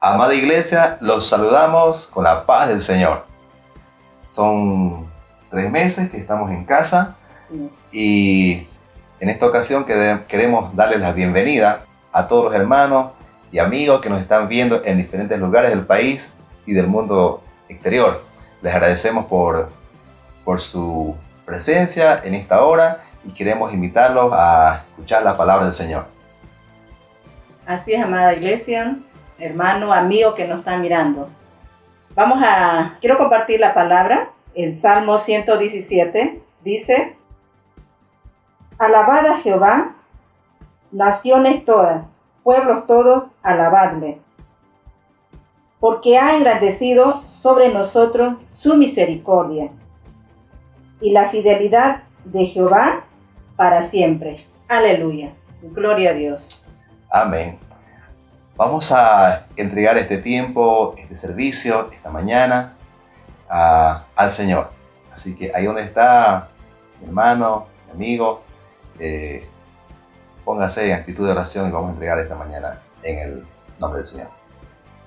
Amada iglesia, los saludamos con la paz del Señor. Son 3 meses que estamos en casa y en esta ocasión queremos darles la bienvenida a todos los hermanos y amigos que nos están viendo en diferentes lugares del país y del mundo exterior. Les agradecemos por su presencia en esta hora y queremos invitarlos a escuchar la palabra del Señor. Así es, amada iglesia, hermano, amigo que nos está mirando. Quiero compartir la palabra en Salmo 117. Dice: Alabad a Jehová, naciones todas, pueblos todos, alabadle. Porque ha engrandecido sobre nosotros su misericordia y la fidelidad de Jehová para siempre. Aleluya. Gloria a Dios. Amén. Vamos a entregar este tiempo, este servicio, esta mañana al Señor. Así que ahí donde está mi hermano, mi amigo, póngase en actitud de oración y vamos a entregar esta mañana en el nombre del Señor.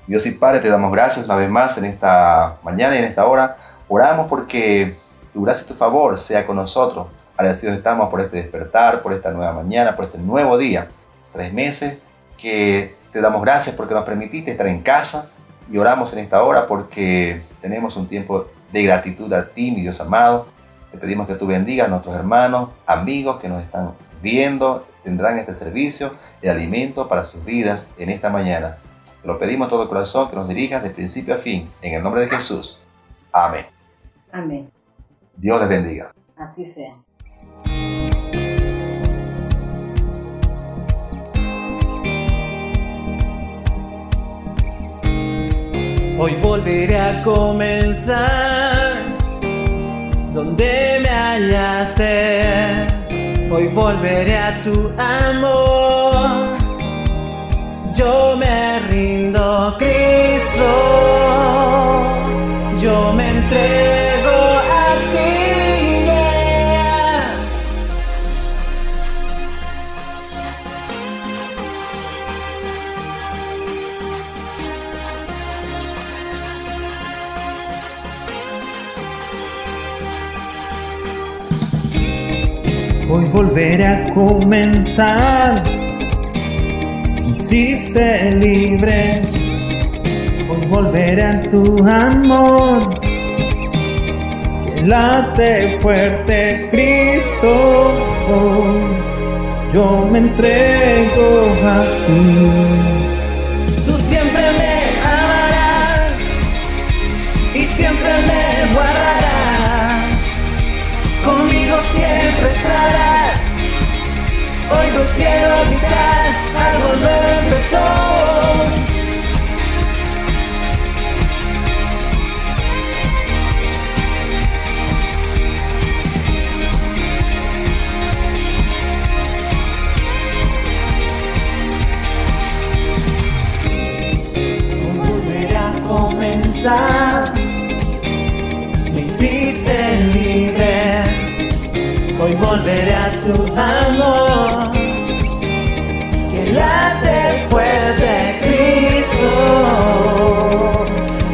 Dios y Padre, te damos gracias una vez más en esta mañana y en esta hora. Oramos porque tu gracia y tu favor sea con nosotros. Agradecidos estamos por este despertar, por esta nueva mañana, por este nuevo día. 3 meses que te damos gracias porque nos permitiste estar en casa y oramos en esta hora porque tenemos un tiempo de gratitud a ti, mi Dios amado. Te pedimos que tú bendigas a nuestros hermanos, amigos que nos están viendo, tendrán este servicio de alimento para sus vidas en esta mañana. Te lo pedimos de todo corazón, que nos dirijas de principio a fin, en el nombre de Jesús. Amén. Amén. Dios les bendiga. Así sea. Hoy volveré a comenzar donde me hallaste. Hoy volveré a tu amor. Yo me rindo, Cristo. Yo me entrego a ti. Yeah. Hoy volveré a comenzar. Me hiciste libre. Hoy volveré a tu amor. Que late fuerte, Cristo. Yo me entrego a ti. Tú siempre me amarás y siempre me guardarás. Conmigo siempre estarás. Oigo el cielo gritar, algo nuevo empezó. Volveré a comenzar. Me hiciste libre. Hoy volveré a tu amor, que late fuerte, Cristo.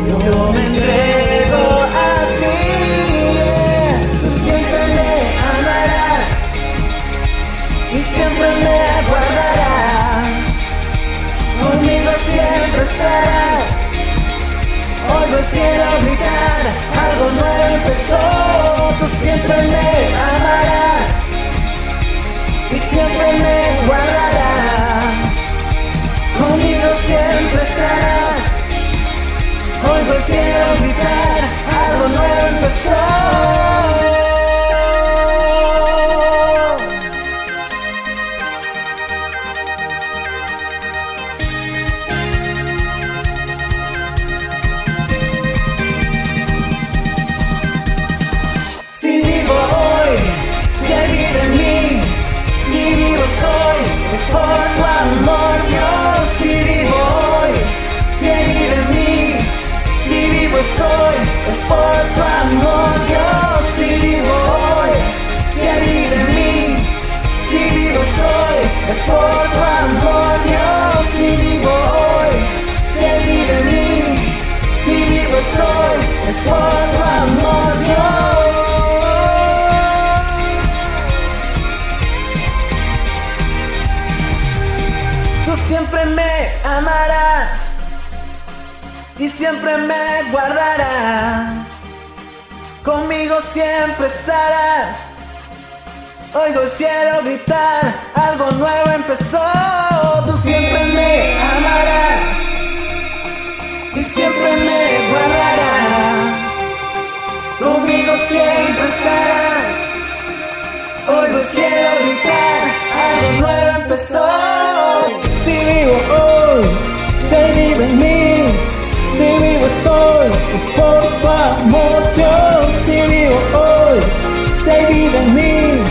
Yo me entrego a ti. Yeah. Tú siempre me amarás y siempre me guardarás. Conmigo siempre estarás. Oigo el cielo gritar, algo nuevo empezó. Tú siempre me amarás y siempre me guardarás. Conmigo siempre estarás. Oigo el cielo gritar, algo nuevo empezó. Si vivo hoy y siempre me guardarás. Conmigo siempre estarás. Oigo el cielo gritar, algo nuevo empezó. Tú siempre me amarás y siempre me guardarás. Conmigo siempre estarás. Oigo el cielo gritar, algo nuevo empezó. Si vivo hoy, se vive en mí. Si vivo estoy, es por tu amor, Dios. Si vivo hoy, se vive en mí.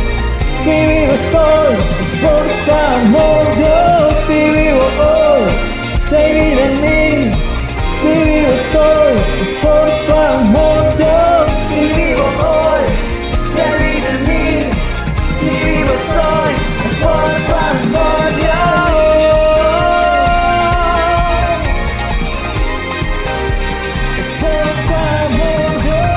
Si vivo estoy, es por tu amor, Dios. Si vivo hoy, se vive en mí. Si vivo estoy, es por tu amor, Dios. Si vivo hoy, se vive en mí. Si vivo estoy, es por tu amor, Dios. Es por tu amor, Dios.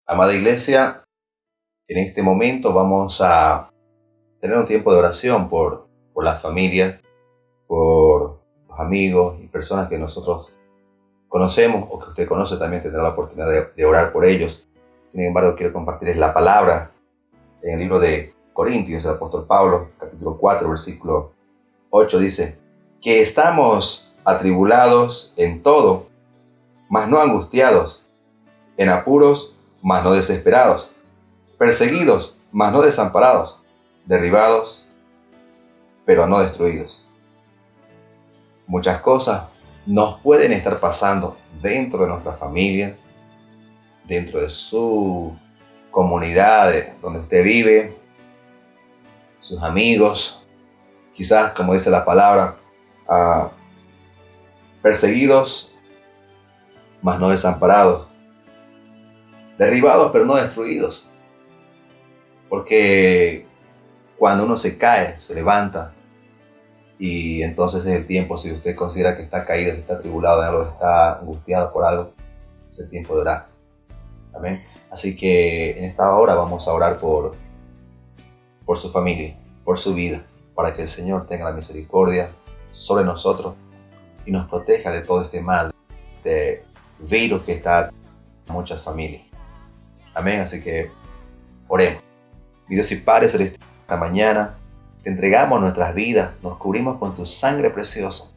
Amada iglesia, en este momento vamos a tener un tiempo de oración por las familias, por los amigos y personas que nosotros conocemos o que usted conoce. También tendrá la oportunidad de orar por ellos. Sin embargo, quiero compartirles la palabra en el libro de Corintios, el apóstol Pablo, capítulo 4, versículo 8, dice que estamos atribulados en todo, mas no angustiados, en apuros, mas no desesperados, perseguidos, mas no desamparados, derribados, pero no destruidos. Muchas cosas nos pueden estar pasando dentro de nuestra familia, dentro de su comunidad donde usted vive, sus amigos, quizás, como dice la palabra, perseguidos, mas no desamparados, derribados, pero no destruidos. Porque cuando uno se cae, se levanta, y entonces es el tiempo, si usted considera que está caído, que está atribulado de algo, está angustiado por algo, es el tiempo de orar. Amén. Así que en esta hora vamos a orar por su familia, por su vida, para que el Señor tenga la misericordia sobre nosotros y nos proteja de todo este mal, de virus que está en muchas familias. Amén. Así que oremos. Mi Dios y Padre celestial, esta mañana te entregamos nuestras vidas, nos cubrimos con tu sangre preciosa.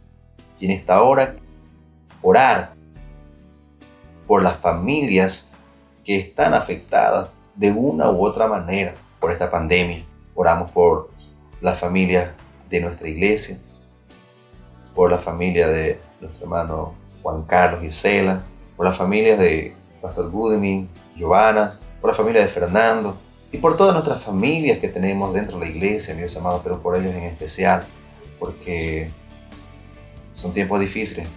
Y en esta hora, orar por las familias que están afectadas de una u otra manera por esta pandemia. Oramos por la familia de nuestra iglesia, por la familia de nuestro hermano Juan Carlos y Cela, por la familia de Pastor Budemi, Giovanna, por la familia de Fernando, y por todas nuestras familias que tenemos dentro de la iglesia, mi Dios amado, pero por ellos en especial, porque son tiempos difíciles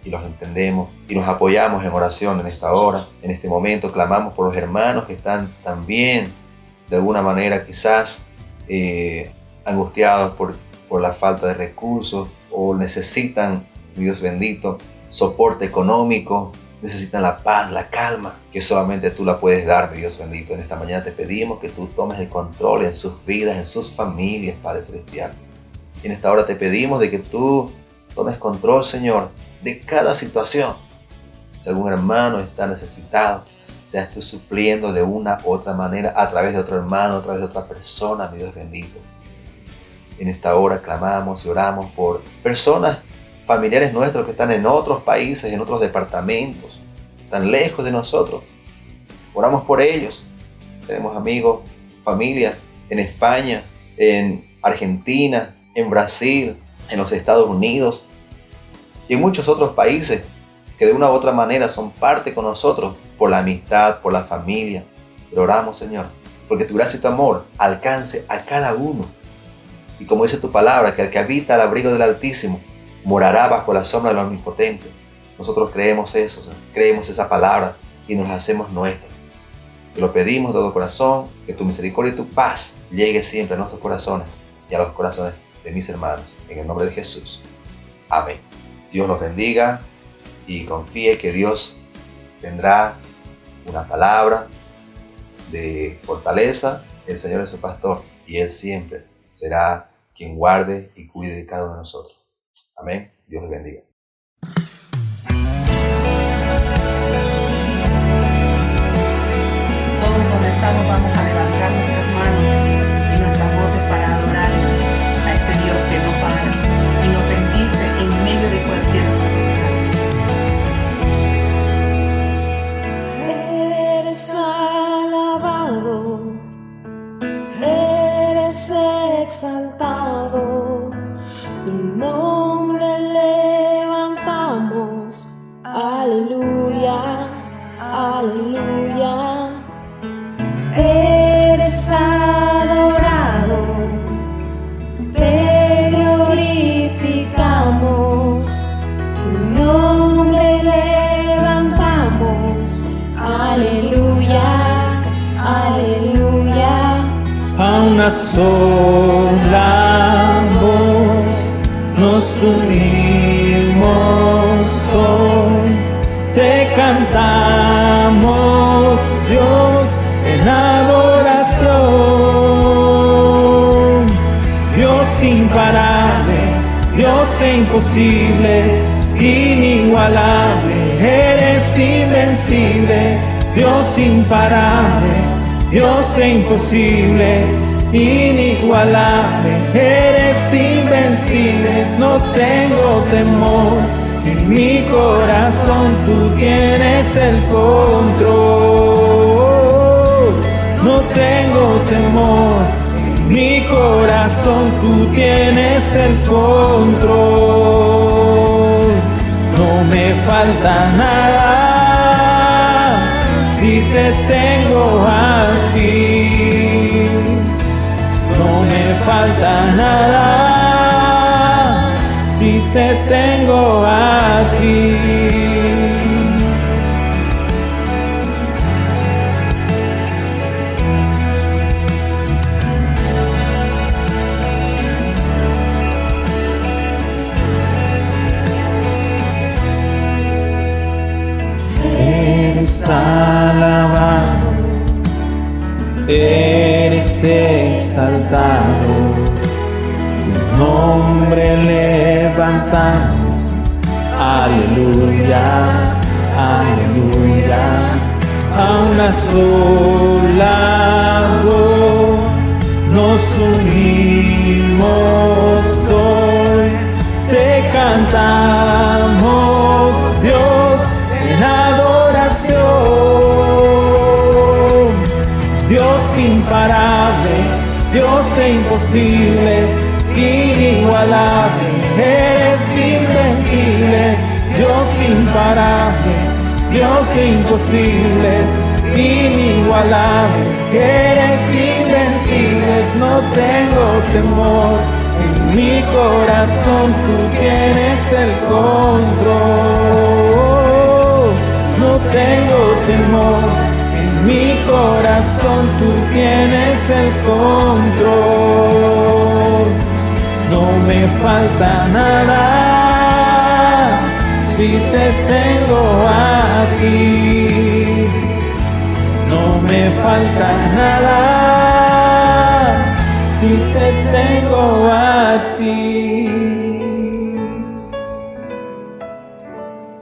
y los entendemos y nos apoyamos en oración en esta hora, en este momento. Clamamos por los hermanos que están también, de alguna manera, quizás angustiados por la falta de recursos, o necesitan, mi Dios bendito, soporte económico. Necesitan la paz, la calma, que solamente tú la puedes dar, mi Dios bendito. En esta mañana te pedimos que tú tomes el control en sus vidas, en sus familias, Padre Celestial. Y en esta hora te pedimos de que tú tomes control, Señor, de cada situación. Si algún hermano está necesitado, seas tú supliendo de una u otra manera, a través de otro hermano, a través de otra persona, mi Dios bendito. En esta hora clamamos y oramos por personas, familiares nuestros que están en otros países, en otros departamentos, tan lejos de nosotros. Oramos por ellos. Tenemos amigos, familias en España, en Argentina, en Brasil, en los Estados Unidos y en muchos otros países que de una u otra manera son parte con nosotros por la amistad, por la familia. Pero oramos, Señor, porque tu gracia y tu amor alcance a cada uno. Y como dice tu palabra, que el que habita al abrigo del Altísimo morará bajo la sombra del Omnipotente. Nosotros creemos eso, Señor. Creemos esa palabra y nos la hacemos nuestra. Te lo pedimos de todo corazón, que tu misericordia y tu paz llegue siempre a nuestros corazones y a los corazones de mis hermanos. En el nombre de Jesús. Amén. Dios los bendiga y confíe que Dios tendrá una palabra de fortaleza. El Señor es su pastor y Él siempre será quien guarde y cuide de cada uno de nosotros. Amén. Dios les bendiga. Todos donde estamos vamos a levantar nuestras manos y nuestras voces para adorar a este Dios que no para y nos bendice en medio de cualquier circunstancia. Eres alabado, eres exaltado, tu nombre levantamos, aleluya, aleluya. Eres adorado, te glorificamos, tu nombre levantamos, aleluya, aleluya. A una sola voz nos unimos hoy, te cantamos Dios en adoración. Dios imparable, Dios de imposibles, inigualable, eres invencible. Dios imparable, Dios de imposibles, inigualable, eres invencible. No tengo temor, en mi corazón tú tienes el control. No tengo temor, en mi corazón tú tienes el control. No me falta nada si te tengo a ti. No me falta nada si te tengo a ti. Eres alabado, eres exaltado, tu nombre levantamos, aleluya, aleluya. A una sola voz nos unimos hoy, te cantamos, Dios, en adoración. Dios imparable, Dios de imposibles, inigualable, eres invencible. Dios imparable, Dios de imposibles, inigualable, eres invencible. No tengo temor, en mi corazón tú tienes el control. No tengo temor, en mi corazón tú tienes el control. No me falta nada si te tengo a ti. No me falta nada si te tengo a ti.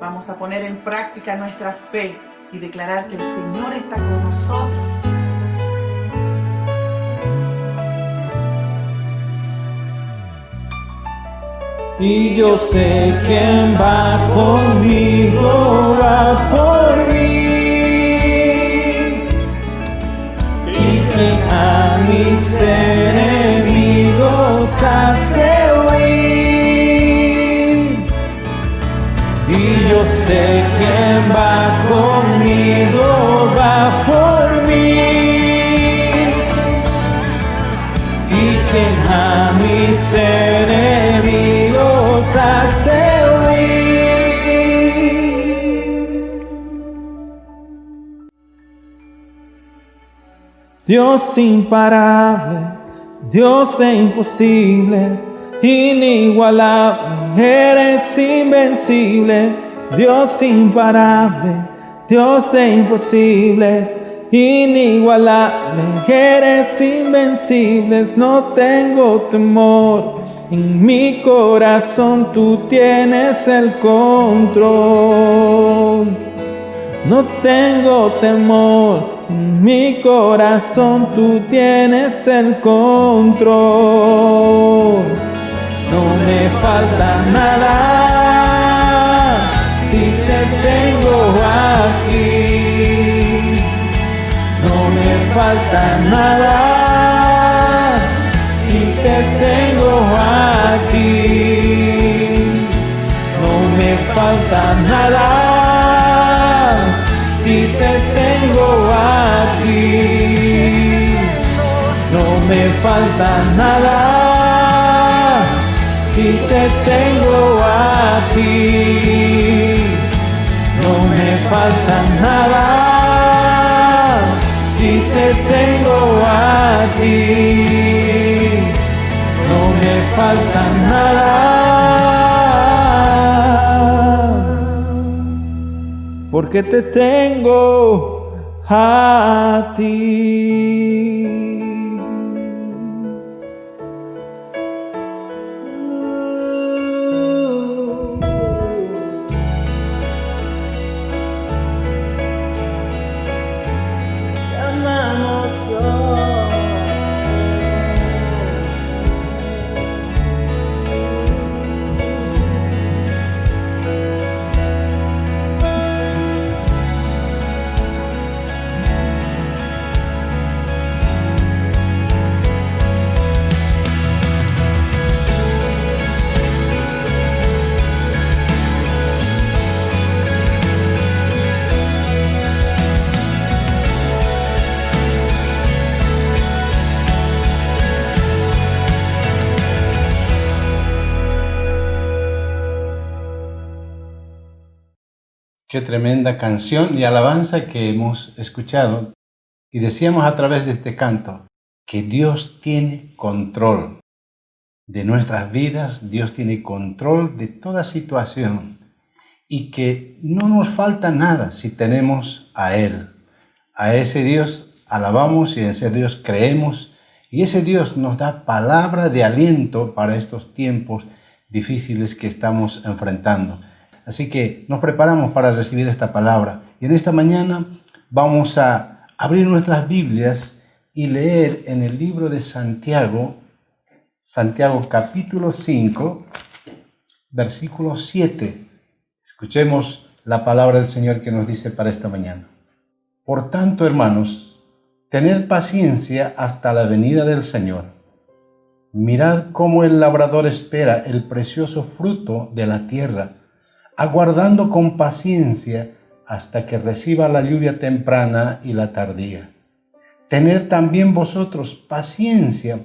Vamos a poner en práctica nuestra fe y declarar que el Señor está con nosotros. Y yo sé quién va conmigo, va por mí. Y quien a mis enemigos hace huir. Y yo sé quién va conmigo, va por mí. Y quien a mis enemigos hace huir. Dios imparable, Dios de imposibles, inigualable, eres invencible. Dios imparable, Dios de imposibles, inigualable, eres invencible. No tengo temor, en mi corazón tú tienes el control. No tengo temor, en mi corazón tú tienes el control. No me falta nada si te tengo aquí. No me falta nada si te tengo aquí. No me falta nada si te tengo aquí. No me falta nada si te tengo aquí. No me falta nada si te tengo a ti. No me falta nada, porque te tengo a ti. Amamos hoy. Qué tremenda canción y alabanza que hemos escuchado. Y decíamos a través de este canto que Dios tiene control de nuestras vidas, Dios tiene control de toda situación y que no nos falta nada si tenemos a Él. A ese Dios alabamos y en ese Dios creemos y ese Dios nos da palabra de aliento para estos tiempos difíciles que estamos enfrentando. Así que nos preparamos para recibir esta palabra. Y en esta mañana vamos a abrir nuestras Biblias y leer en el libro de Santiago, Santiago capítulo 5, versículo 7. Escuchemos la palabra del Señor que nos dice para esta mañana. Por tanto, hermanos, tened paciencia hasta la venida del Señor. Mirad cómo el labrador espera el precioso fruto de la tierra, aguardando con paciencia hasta que reciba la lluvia temprana y la tardía. Tened también vosotros paciencia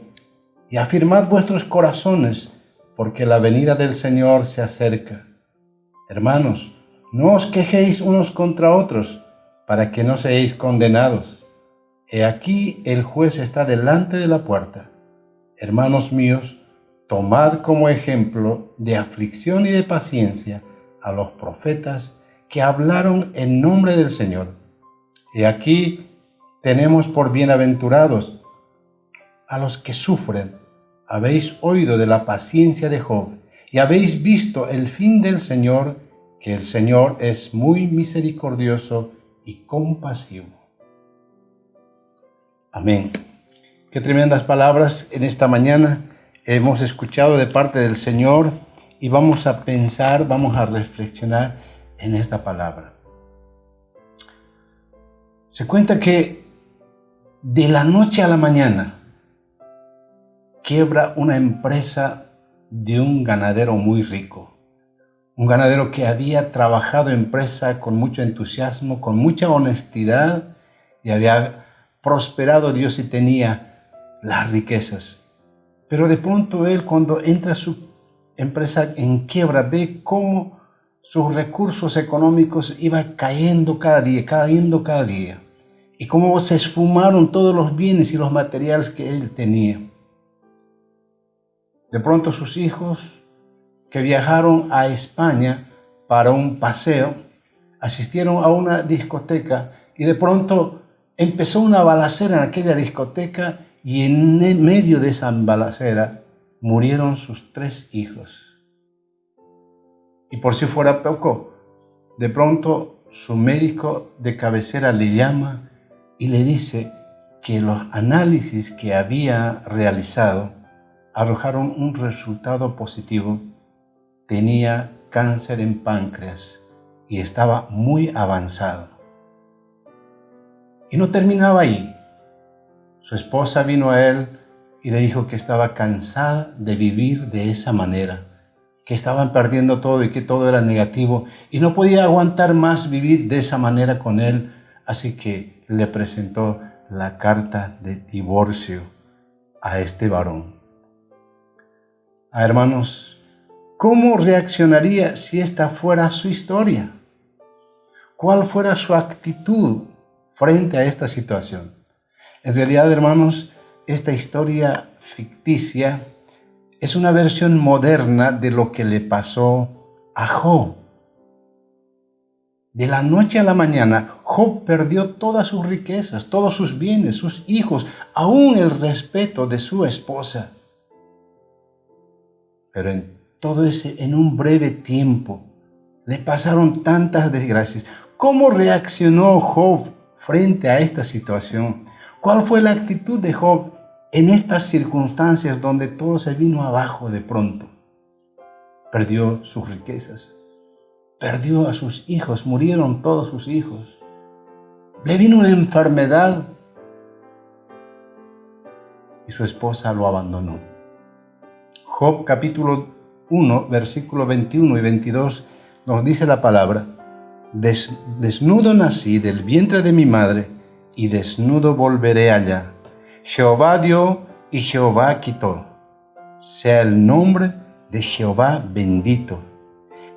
y afirmad vuestros corazones, porque la venida del Señor se acerca. Hermanos, no os quejéis unos contra otros, para que no seáis condenados. He aquí el juez está delante de la puerta. Hermanos míos, tomad como ejemplo de aflicción y de paciencia a los profetas que hablaron en nombre del Señor. Y aquí tenemos por bienaventurados a los que sufren. Habéis oído de la paciencia de Job y habéis visto el fin del Señor, que el Señor es muy misericordioso y compasivo. Amén. Qué tremendas palabras en esta mañana hemos escuchado de parte del Señor. Y vamos a pensar, vamos a reflexionar en esta palabra. Se cuenta que de la noche a la mañana quiebra una empresa de un ganadero muy rico. Un ganadero que había trabajado en empresa con mucho entusiasmo, con mucha honestidad y había prosperado Dios y tenía las riquezas. Pero de pronto él, cuando entra a su empresa en quiebra, ve cómo sus recursos económicos iban cayendo cada día, y cómo se esfumaron todos los bienes y los materiales que él tenía. De pronto sus hijos, que viajaron a España para un paseo, asistieron a una discoteca y de pronto empezó una balacera en aquella discoteca y en medio de esa balacera murieron sus 3 hijos. Y por si fuera poco, de pronto su médico de cabecera le llama y le dice que los análisis que había realizado arrojaron un resultado positivo. Tenía cáncer en páncreas y estaba muy avanzado. Y no terminaba ahí. Su esposa vino a él y le dijo que estaba cansada de vivir de esa manera, que estaban perdiendo todo y que todo era negativo y no podía aguantar más vivir de esa manera con él, así que le presentó la carta de divorcio a este varón. Hermanos, ¿cómo reaccionaría si esta fuera su historia? ¿Cuál fuera su actitud frente a esta situación? En realidad, hermanos, esta historia ficticia es una versión moderna de lo que le pasó a Job. De la noche a la mañana, Job perdió todas sus riquezas, todos sus bienes, sus hijos, aún el respeto de su esposa. Pero en un breve tiempo, le pasaron tantas desgracias. ¿Cómo reaccionó Job frente a esta situación? ¿Cuál fue la actitud de Job en estas circunstancias donde todo se vino abajo de pronto? Perdió sus riquezas, perdió a sus hijos, murieron todos sus hijos. Le vino una enfermedad y su esposa lo abandonó. Job capítulo 1, versículos 21 y 22 nos dice la palabra: desnudo nací del vientre de mi madre, y desnudo volveré allá. Jehová dio y Jehová quitó. Sea el nombre de Jehová bendito.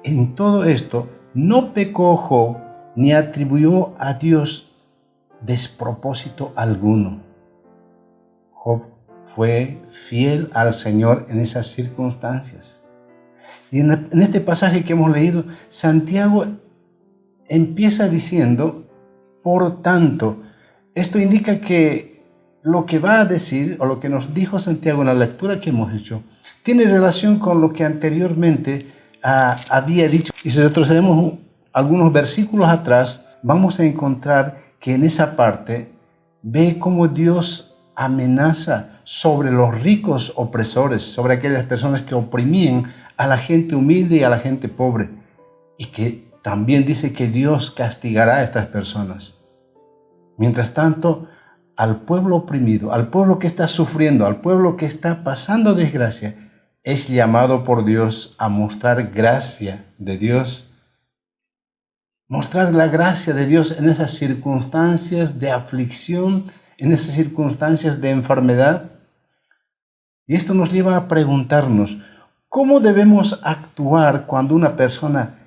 En todo esto no pecó Job, ni atribuyó a Dios despropósito alguno. Job fue fiel al Señor en esas circunstancias. Y en este pasaje que hemos leído, Santiago empieza diciendo, por tanto, esto indica que lo que va a decir, o lo que nos dijo Santiago en la lectura que hemos hecho, tiene relación con lo que anteriormente había dicho. Y si retrocedemos algunos versículos atrás, vamos a encontrar que en esa parte ve cómo Dios amenaza sobre los ricos opresores, sobre aquellas personas que oprimían a la gente humilde y a la gente pobre, y que también dice que Dios castigará a estas personas. Mientras tanto, al pueblo oprimido, al pueblo que está sufriendo, al pueblo que está pasando desgracia, es llamado por Dios a mostrar gracia de Dios, mostrar la gracia de Dios en esas circunstancias de aflicción, en esas circunstancias de enfermedad. Y esto nos lleva a preguntarnos, ¿cómo debemos actuar cuando una persona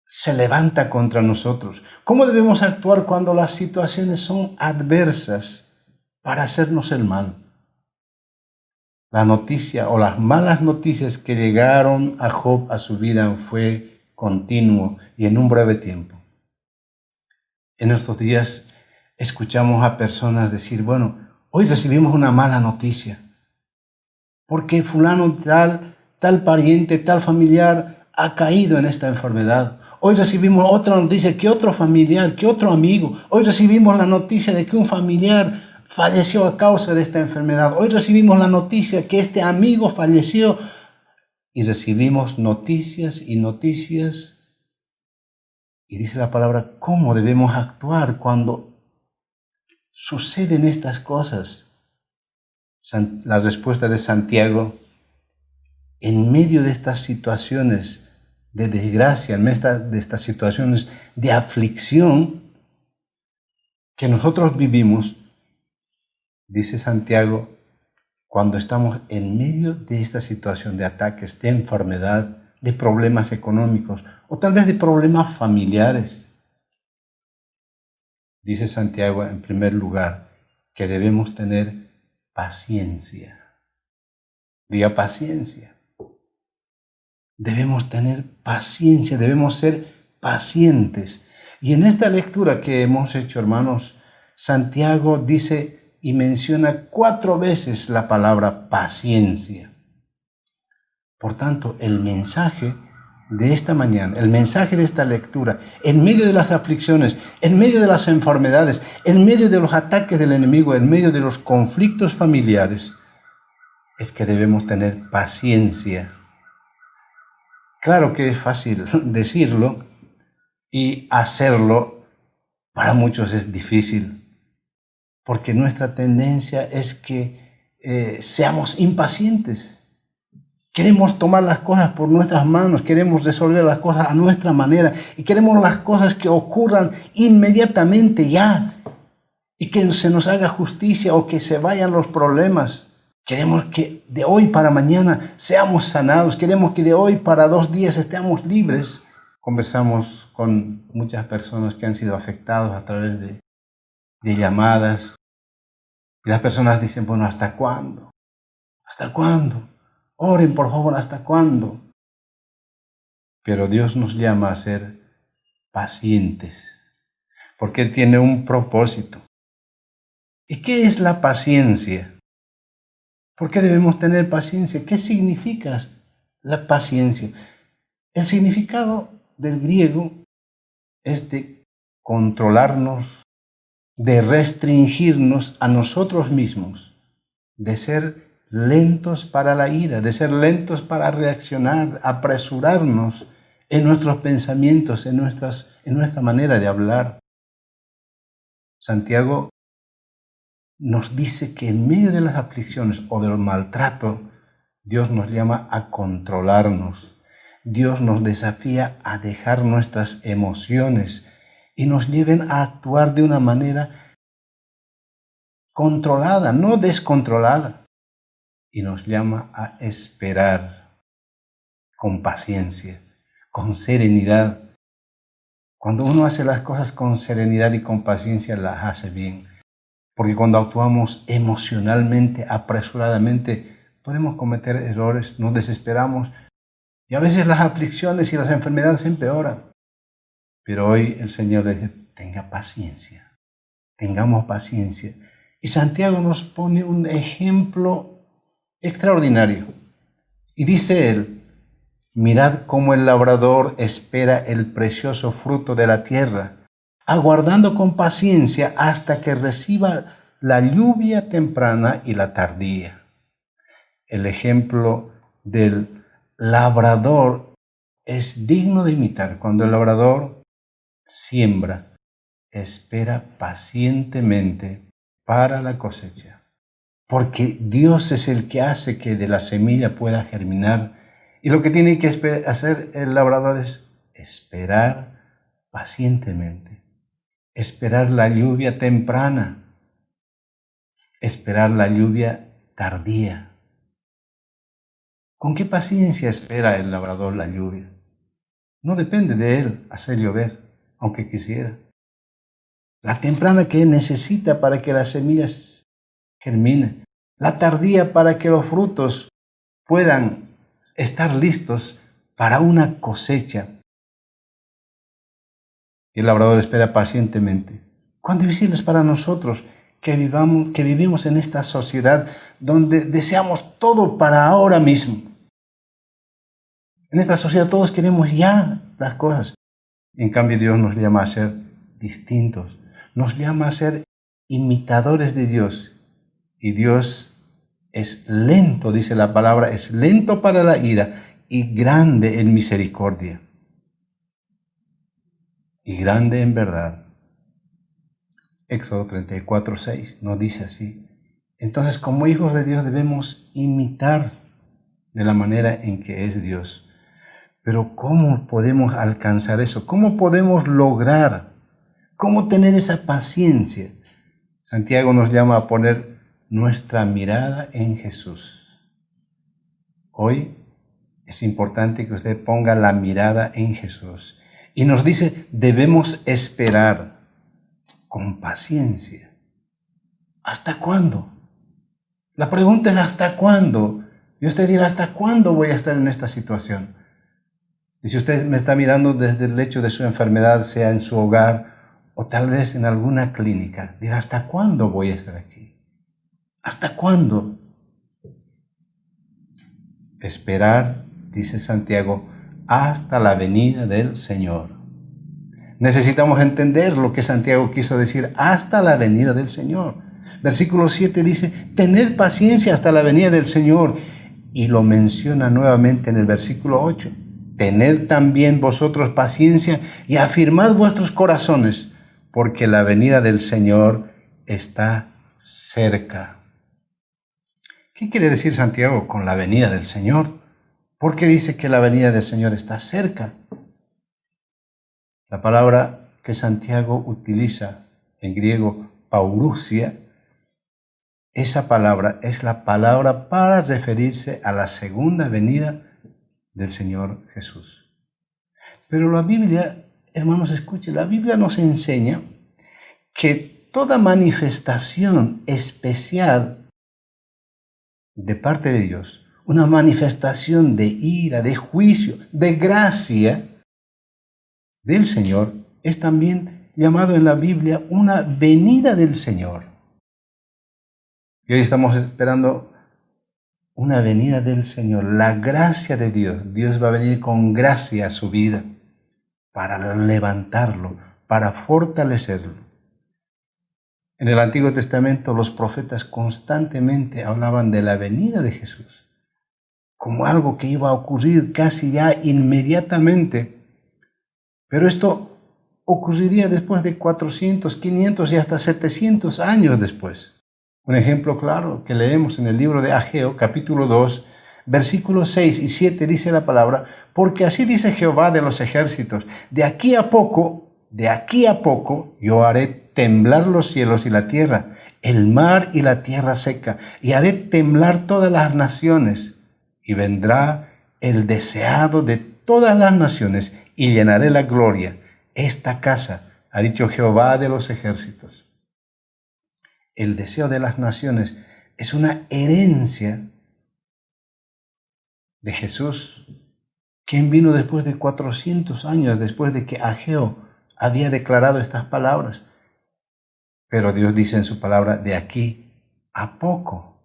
se levanta contra nosotros? ¿Cómo debemos actuar cuando las situaciones son adversas para hacernos el mal? La noticia o las malas noticias que llegaron a Job a su vida fue continuo y en un breve tiempo. En estos días escuchamos a personas decir, bueno, hoy recibimos una mala noticia, porque fulano tal pariente, tal familiar ha caído en esta enfermedad. Hoy recibimos otra noticia que otro familiar, que otro amigo. Hoy recibimos la noticia de que un familiar falleció a causa de esta enfermedad. Hoy recibimos la noticia que este amigo falleció. Y recibimos noticias y noticias. Y dice la palabra, ¿cómo debemos actuar cuando suceden estas cosas? La respuesta de Santiago, en medio de estas situaciones de desgracia, en medio de estas situaciones de aflicción que nosotros vivimos, dice Santiago, cuando estamos en medio de esta situación de ataques, de enfermedad, de problemas económicos o tal vez de problemas familiares, dice Santiago en primer lugar que debemos tener paciencia. Diga paciencia. Debemos tener paciencia, debemos ser pacientes. Y en esta lectura que hemos hecho, hermanos, Santiago dice y menciona 4 veces la palabra paciencia. Por tanto, el mensaje de esta mañana, el mensaje de esta lectura, en medio de las aflicciones, en medio de las enfermedades, en medio de los ataques del enemigo, en medio de los conflictos familiares, es que debemos tener paciencia. Claro que es fácil decirlo y hacerlo, para muchos es difícil, porque nuestra tendencia es que seamos impacientes. Queremos tomar las cosas por nuestras manos, queremos resolver las cosas a nuestra manera y queremos las cosas que ocurran inmediatamente ya y que se nos haga justicia o que se vayan los problemas. Queremos que de hoy para mañana seamos sanados, queremos que de hoy para 2 días estemos libres. Conversamos con muchas personas que han sido afectadas a través de llamadas y las personas dicen, bueno, ¿hasta cuándo? ¿Hasta cuándo? Oren, por favor, ¿hasta cuándo? Pero Dios nos llama a ser pacientes. porque Él tiene un propósito. ¿Y qué es la paciencia? ¿Por qué debemos tener paciencia? ¿Qué significa la paciencia? El significado del griego es de controlarnos, de restringirnos a nosotros mismos, de ser lentos para la ira, de ser lentos para reaccionar, apresurarnos en nuestros pensamientos, en nuestra manera de hablar. Santiago nos dice que en medio de las aflicciones o del maltrato, Dios nos llama a controlarnos. Dios nos desafía a dejar nuestras emociones y nos lleven a actuar de una manera controlada, no descontrolada. Y nos llama a esperar con paciencia, con serenidad. Cuando uno hace las cosas con serenidad y con paciencia, las hace bien. Porque cuando actuamos emocionalmente, apresuradamente, podemos cometer errores, nos desesperamos y a veces las aflicciones y las enfermedades se empeoran. Pero hoy el Señor le dice, tenga paciencia, tengamos paciencia. Y Santiago nos pone un ejemplo extraordinario. Y dice él, mirad cómo el labrador espera el precioso fruto de la tierra, aguardando con paciencia hasta que reciba la lluvia temprana y la tardía. El ejemplo del labrador es digno de imitar. Cuando el labrador siembra, espera pacientemente para la cosecha. Porque Dios es el que hace que de la semilla pueda germinar. Y lo que tiene que hacer el labrador es esperar pacientemente. Esperar la lluvia temprana. Esperar la lluvia tardía. ¿Con qué paciencia espera el labrador la lluvia? No depende de él hacer llover, aunque quisiera. La temprana que él necesita para que las semillas germinen. La tardía para que los frutos puedan estar listos para una cosecha. Y el labrador espera pacientemente. Cuán difícil es para nosotros que vivimos en esta sociedad donde deseamos todo para ahora mismo. En esta sociedad todos queremos ya las cosas. En cambio Dios nos llama a ser distintos. Nos llama a ser imitadores de Dios. Y Dios es lento, dice la palabra, es lento para la ira y grande en misericordia. Y grande en verdad. Éxodo 34:6 nos dice así. Entonces, como hijos de Dios debemos imitar de la manera en que es Dios. Pero ¿cómo podemos alcanzar eso? ¿Cómo podemos lograr? ¿Cómo tener esa paciencia? Santiago nos llama a poner nuestra mirada en Jesús. Hoy es importante que usted ponga la mirada en Jesús. Y nos dice, debemos esperar con paciencia. ¿Hasta cuándo? La pregunta es ¿hasta cuándo? Y usted dirá, ¿hasta cuándo voy a estar en esta situación? Y si usted me está mirando desde el lecho de su enfermedad, sea en su hogar o tal vez en alguna clínica, dirá, ¿hasta cuándo voy a estar aquí? ¿Hasta cuándo? Esperar, dice Santiago, hasta la venida del Señor. Necesitamos entender lo que Santiago quiso decir, hasta la venida del Señor. Versículo 7 dice, tened paciencia hasta la venida del Señor. Y lo menciona nuevamente en el versículo 8. Tened también vosotros paciencia y afirmad vuestros corazones, porque la venida del Señor está cerca. ¿Qué quiere decir Santiago con la venida del Señor? ¿Por qué dice que la venida del Señor está cerca? La palabra que Santiago utiliza en griego, paurusia, esa palabra es la palabra para referirse a la segunda venida del Señor Jesús. Pero la Biblia, hermanos, escuchen, la Biblia nos enseña que toda manifestación especial de parte de Dios, una manifestación de ira, de juicio, de gracia del Señor, es también llamado en la Biblia una venida del Señor. Y hoy estamos esperando una venida del Señor, la gracia de Dios. Dios va a venir con gracia a su vida para levantarlo, para fortalecerlo. En el Antiguo Testamento los profetas constantemente hablaban de la venida de Jesús como algo que iba a ocurrir casi ya inmediatamente. Pero esto ocurriría después de 400, 500 y hasta 700 años después. Un ejemplo claro que leemos en el libro de Ageo, capítulo 2, versículos 6 y 7 dice la palabra: porque así dice Jehová de los ejércitos, de aquí a poco, yo haré temblar los cielos y la tierra, el mar y la tierra seca, y haré temblar todas las naciones, y vendrá el deseado de todas las naciones, y llenaré la gloria. Esta casa, ha dicho Jehová de los ejércitos. El deseo de las naciones es una herencia de Jesús, quien vino después de 400 años, después de que Ageo había declarado estas palabras. Pero Dios dice en su palabra, de aquí a poco.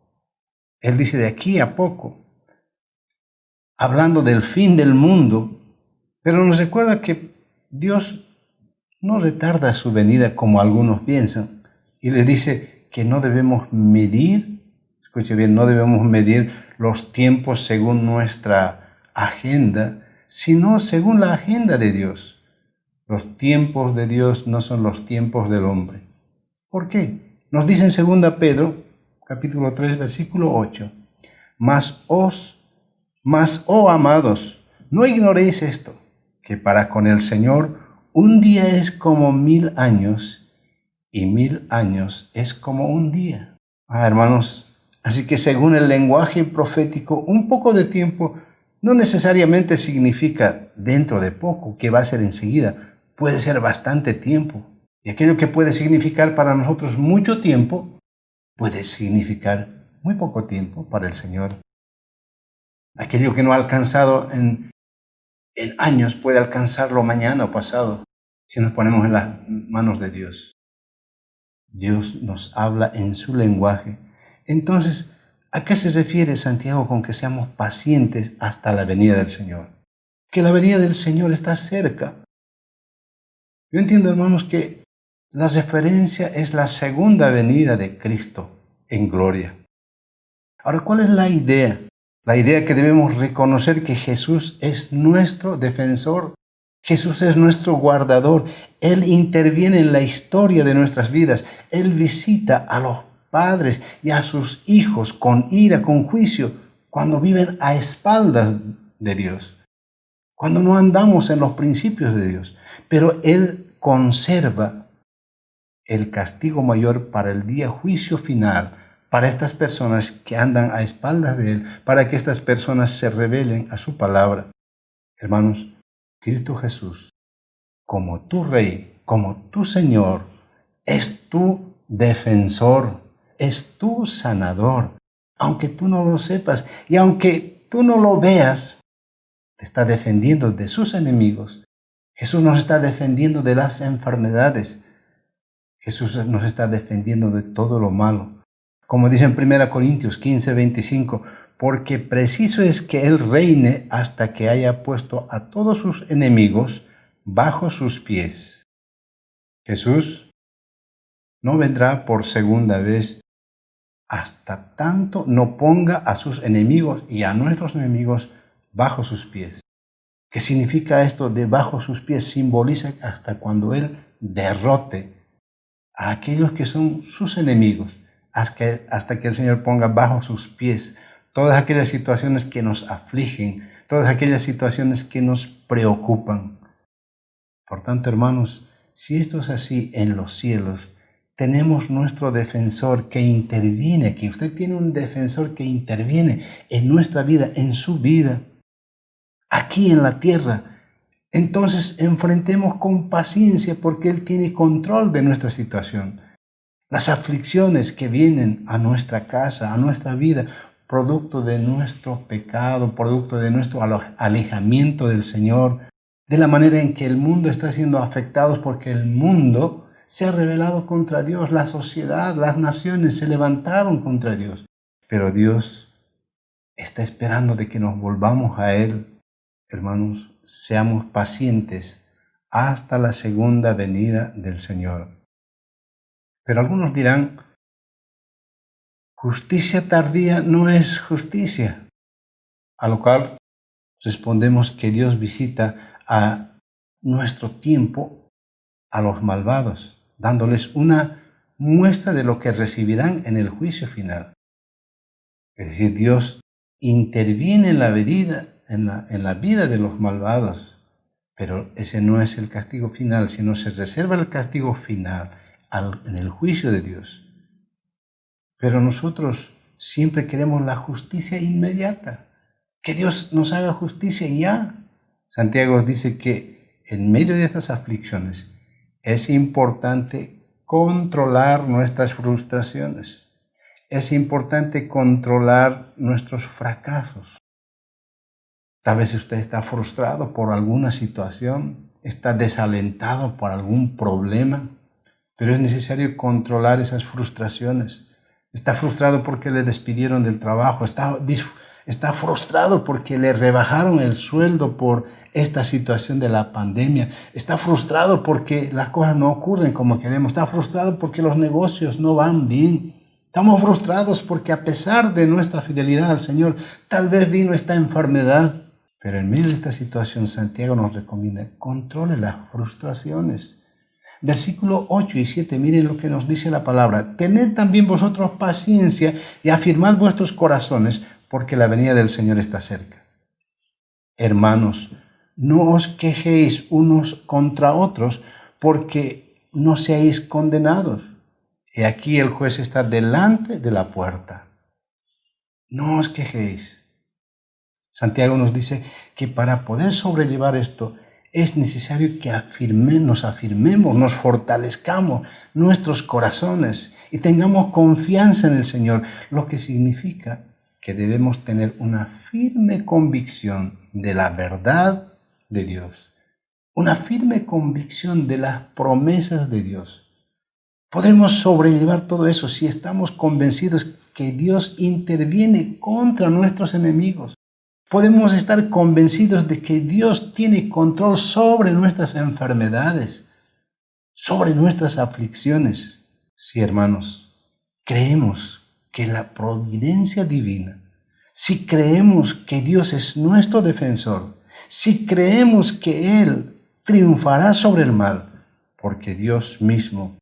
Él dice de aquí a poco, hablando del fin del mundo, pero nos recuerda que Dios no retarda su venida como algunos piensan, y le dice que no debemos medir, escuche bien, no debemos medir los tiempos según nuestra agenda, sino según la agenda de Dios. Los tiempos de Dios no son los tiempos del hombre. ¿Por qué? Nos dice en 2 Pedro, capítulo 3, versículo 8, Mas, oh amados, no ignoréis esto, que para con el Señor un día es como 1000 años, y 1000 años es como un día. Hermanos, así que según el lenguaje profético, un poco de tiempo no necesariamente significa dentro de poco, que va a ser enseguida. Puede ser bastante tiempo. Y aquello que puede significar para nosotros mucho tiempo, puede significar muy poco tiempo para el Señor. Aquello que no ha alcanzado en años puede alcanzarlo mañana o pasado, si nos ponemos en las manos de Dios. Dios nos habla en su lenguaje. Entonces, ¿a qué se refiere Santiago con que seamos pacientes hasta la venida del Señor? Que la venida del Señor está cerca. Yo entiendo, hermanos, que la referencia es la segunda venida de Cristo en gloria. Ahora, ¿cuál es la idea? La idea que debemos reconocer que Jesús es nuestro defensor. Jesús es nuestro guardador. Él interviene en la historia de nuestras vidas. Él visita a los padres y a sus hijos con ira, con juicio, cuando viven a espaldas de Dios, cuando no andamos en los principios de Dios. Pero Él conserva el castigo mayor para el día juicio final, para estas personas que andan a espaldas de Él, para que estas personas se rebelen a su palabra. Hermanos, Cristo Jesús, como tu Rey, como tu Señor, es tu defensor, es tu sanador. Aunque tú no lo sepas y aunque tú no lo veas, te está defendiendo de sus enemigos. Jesús nos está defendiendo de las enfermedades. Jesús nos está defendiendo de todo lo malo. Como dice en 1 Corintios 15, 25, porque preciso es que Él reine hasta que haya puesto a todos sus enemigos bajo sus pies. Jesús no vendrá por segunda vez hasta tanto no ponga a sus enemigos y a nuestros enemigos bajo sus pies. ¿Qué significa esto de bajo sus pies? Simboliza hasta cuando Él derrote a aquellos que son sus enemigos, hasta que el Señor ponga bajo sus pies todas aquellas situaciones que nos afligen, todas aquellas situaciones que nos preocupan. Por tanto, hermanos, si esto es así en los cielos, tenemos nuestro defensor que interviene aquí. Usted tiene un defensor que interviene en nuestra vida, en su vida, aquí en la tierra. Entonces enfrentemos con paciencia porque Él tiene control de nuestra situación. Las aflicciones que vienen a nuestra casa, a nuestra vida, producto de nuestro pecado, producto de nuestro alejamiento del Señor, de la manera en que el mundo está siendo afectado, porque el mundo se ha rebelado contra Dios, la sociedad, las naciones se levantaron contra Dios. Pero Dios está esperando de que nos volvamos a Él. Hermanos, seamos pacientes hasta la segunda venida del Señor. Pero algunos dirán, justicia tardía no es justicia. A lo cual respondemos que Dios visita a nuestro tiempo a los malvados, dándoles una muestra de lo que recibirán en el juicio final. Es decir, Dios interviene en la vida de los malvados, pero ese no es el castigo final, sino se reserva el castigo final en el juicio de Dios. Pero nosotros siempre queremos la justicia inmediata, que Dios nos haga justicia ya. Santiago dice que en medio de estas aflicciones es importante controlar nuestras frustraciones. Es importante controlar nuestros fracasos. Tal vez usted está frustrado por alguna situación, está desalentado por algún problema, pero es necesario controlar esas frustraciones. Está frustrado porque le despidieron del trabajo, está frustrado porque le rebajaron el sueldo por esta situación de la pandemia, está frustrado porque las cosas no ocurren como queremos, está frustrado porque los negocios no van bien. Estamos frustrados porque a pesar de nuestra fidelidad al Señor, tal vez vino esta enfermedad. Pero en medio de esta situación, Santiago nos recomienda, controle las frustraciones. Versículo 8 y 7, miren lo que nos dice la palabra. Tened también vosotros paciencia y afirmad vuestros corazones, porque la venida del Señor está cerca. Hermanos, no os quejéis unos contra otros, porque no seáis condenados. Y aquí el juez está delante de la puerta. No os quejéis. Santiago nos dice que para poder sobrellevar esto es necesario que nos afirmemos, nos fortalezcamos nuestros corazones y tengamos confianza en el Señor, lo que significa que debemos tener una firme convicción de la verdad de Dios, una firme convicción de las promesas de Dios. Podremos sobrellevar todo eso si estamos convencidos que Dios interviene contra nuestros enemigos. Podemos estar convencidos de que Dios tiene control sobre nuestras enfermedades, sobre nuestras aflicciones. Sí, hermanos, creemos que la providencia divina, si creemos que Dios es nuestro defensor, si creemos que Él triunfará sobre el mal, porque Dios mismo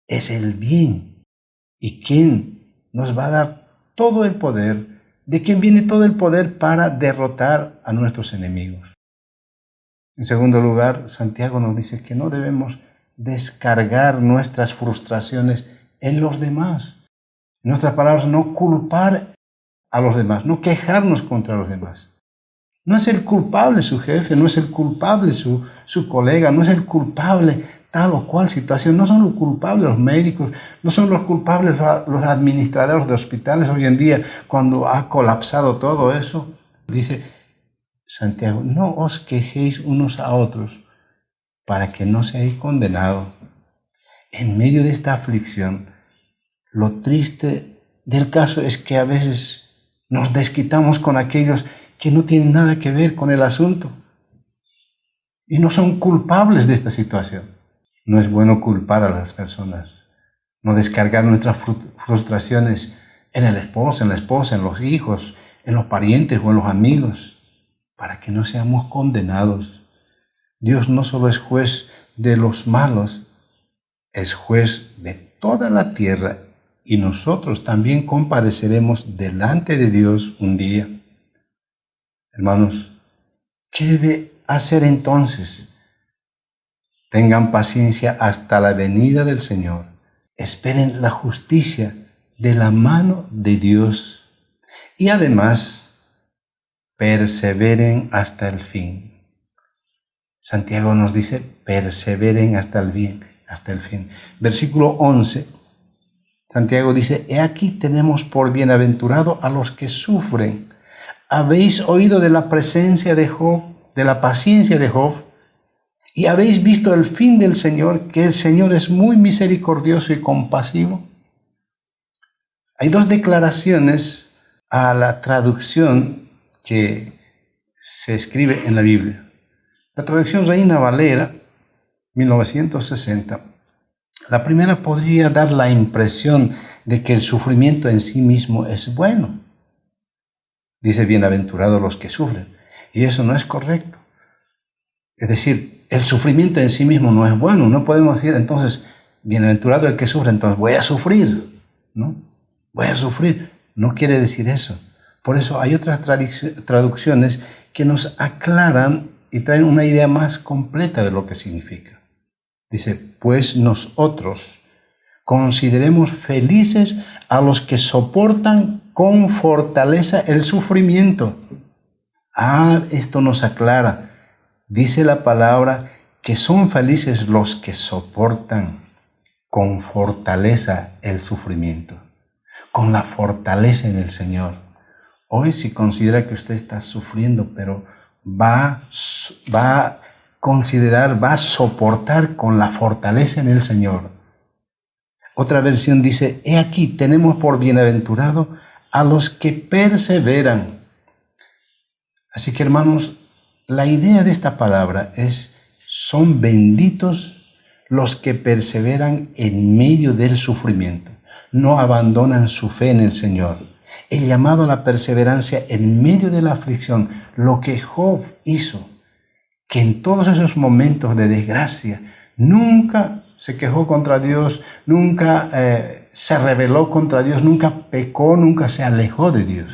es el bien y quien nos va a dar todo el poder, de quien viene todo el poder para derrotar a nuestros enemigos. En segundo lugar, Santiago nos dice que no debemos descargar nuestras frustraciones en los demás. En otras palabras, no culpar a los demás, no quejarnos contra los demás. No es el culpable su jefe, no es el culpable su colega, no es el culpable tal o cual situación, no son los culpables los médicos, no son los culpables los administradores de hospitales hoy en día cuando ha colapsado todo eso. Dice Santiago, no os quejéis unos a otros para que no seáis condenados. En medio de esta aflicción, lo triste del caso es que a veces nos desquitamos con aquellos que no tienen nada que ver con el asunto y no son culpables de esta situación. No es bueno culpar a las personas, no descargar nuestras frustraciones en el esposo, en la esposa, en los hijos, en los parientes o en los amigos, para que no seamos condenados. Dios no solo es juez de los malos, es juez de toda la tierra y nosotros también compareceremos delante de Dios un día. Hermanos, ¿qué debe hacer entonces? Tengan paciencia hasta la venida del Señor. Esperen la justicia de la mano de Dios. Y además, perseveren hasta el fin. Santiago nos dice, perseveren hasta el fin. Versículo 11. Santiago dice, he aquí tenemos por bienaventurado a los que sufren. Habéis oído de la presencia de Job, de la paciencia de Job y habéis visto el fin del Señor, que el Señor es muy misericordioso y compasivo. Hay dos declaraciones a la traducción que se escribe en la Biblia. La traducción Reina Valera, 1960. La primera podría dar la impresión de que el sufrimiento en sí mismo es bueno. Dice, bienaventurados los que sufren. Y eso no es correcto. Es decir, el sufrimiento en sí mismo no es bueno. No podemos decir, entonces, bienaventurado el que sufre, entonces voy a sufrir, ¿no? Voy a sufrir. No quiere decir eso. Por eso hay otras traducciones que nos aclaran y traen una idea más completa de lo que significa. Dice, pues nosotros consideremos felices a los que soportan con fortaleza el sufrimiento. Esto nos aclara. Dice la palabra que son felices los que soportan con fortaleza el sufrimiento, con la fortaleza en el Señor. Hoy, si considera que usted está sufriendo, pero va a considerar, va a soportar con la fortaleza en el Señor. Otra versión dice, he aquí, tenemos por bienaventurado a los que perseveran. Así que, hermanos, la idea de esta palabra es, son benditos los que perseveran en medio del sufrimiento. No abandonan su fe en el Señor. El llamado a la perseverancia en medio de la aflicción, lo que Job hizo, que en todos esos momentos de desgracia nunca se quejó contra Dios, nunca se rebeló contra Dios, nunca pecó, nunca se alejó de Dios.